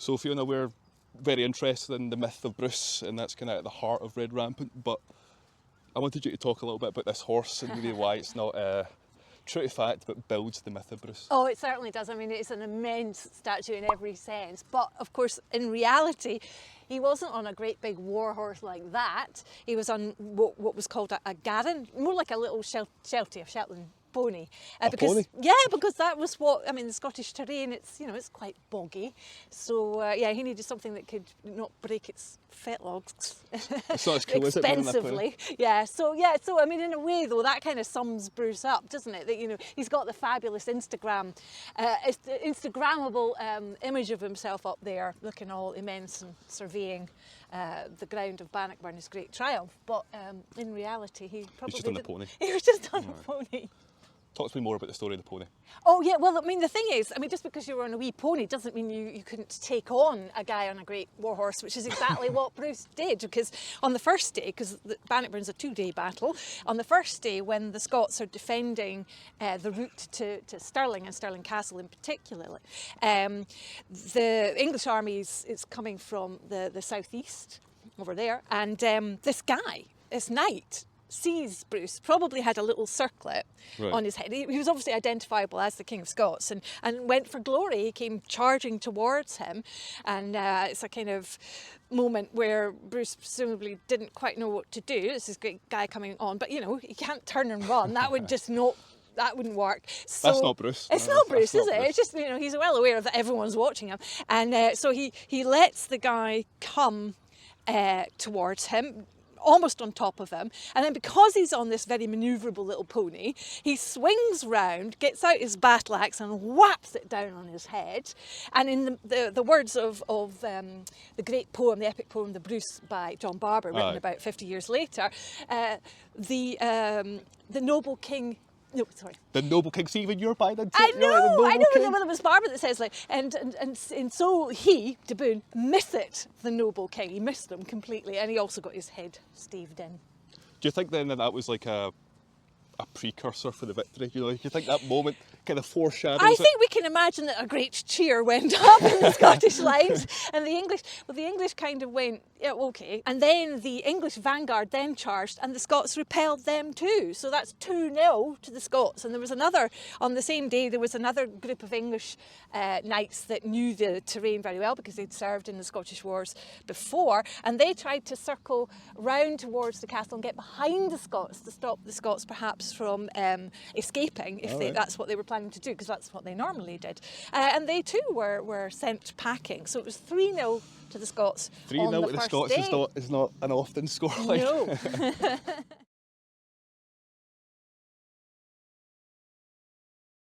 So Fiona, we're very interested in the myth of Bruce, and that's kind of at the heart of Red Rampant, but I wanted you to talk a little bit about this horse and really why it's not true to fact, but builds the myth of Bruce. Oh, it certainly does. I mean, it's an immense statue in every sense. But of course, in reality, he wasn't on a great big war horse like that. He was on what was called a garran, more like a little sheltie, a Shetland pony. Pony? Yeah, because that was what, I mean, the Scottish terrain, it's, you know, it's quite boggy. So, yeah, he needed something that could not break its fetlocks It's not as cool, is it, being in a pony? expensively. So I mean, in a way though, that kind of sums Bruce up, doesn't it? That, you know, he's got the fabulous Instagrammable image of himself up there, looking all immense and surveying the ground of Bannockburn, his great triumph. But in reality, he probably just on the pony. He was just on a pony. Talk to me more about the story of the pony. Oh yeah, well, I mean, the thing is, I mean, just because you were on a wee pony doesn't mean you couldn't take on a guy on a great war horse, which is exactly what Bruce did. Because on the first day, because Bannockburn's a 2-day battle, on the first day when the Scots are defending the route to Stirling and Stirling Castle in particular, the English army is coming from the southeast over there, and this knight, sees Bruce, probably had a little circlet on his head. He was obviously identifiable as the King of Scots and went for glory. He came charging towards him, and it's a kind of moment where Bruce presumably didn't quite know what to do. This is a great guy coming on, but you know, he can't turn and run. That would just not... That wouldn't work. So, that's not Bruce. It's not Bruce, is it? Bruce. It's just, you know, he's well aware that everyone's watching him. And so he lets the guy come towards him, almost on top of him, and then because he's on this very manoeuvrable little pony, he swings round, gets out his battle axe and whaps it down on his head. And in the words of the great poem, the epic poem The Bruce by John Barber, written about 50 years later, the noble king... No, sorry. The noble king, see, even you're buying into it. I know, well, it was Barber that says, like, and so he, De Boon, missed the noble king. He missed him completely, and he also got his head staved in. Do you think then that was like a precursor for the victory? You know, do you think that moment kind of foreshadows I it? think we can imagine that a great cheer went up in the Scottish lines, and the English kind of went, yeah, okay. And then the English vanguard then charged, and the Scots repelled them too. So that's 2-0 to the Scots. And there was another, on the same day, there was another group of English knights that knew the terrain very well because they'd served in the Scottish wars before, and they tried to circle round towards the castle and get behind the Scots to stop the Scots perhaps from escaping, if that's what they were planning to do, because that's what they normally did. And they too were sent packing. So it was 3-0 to the Scots. 3-0 to the Scots is not an often scoreline. No.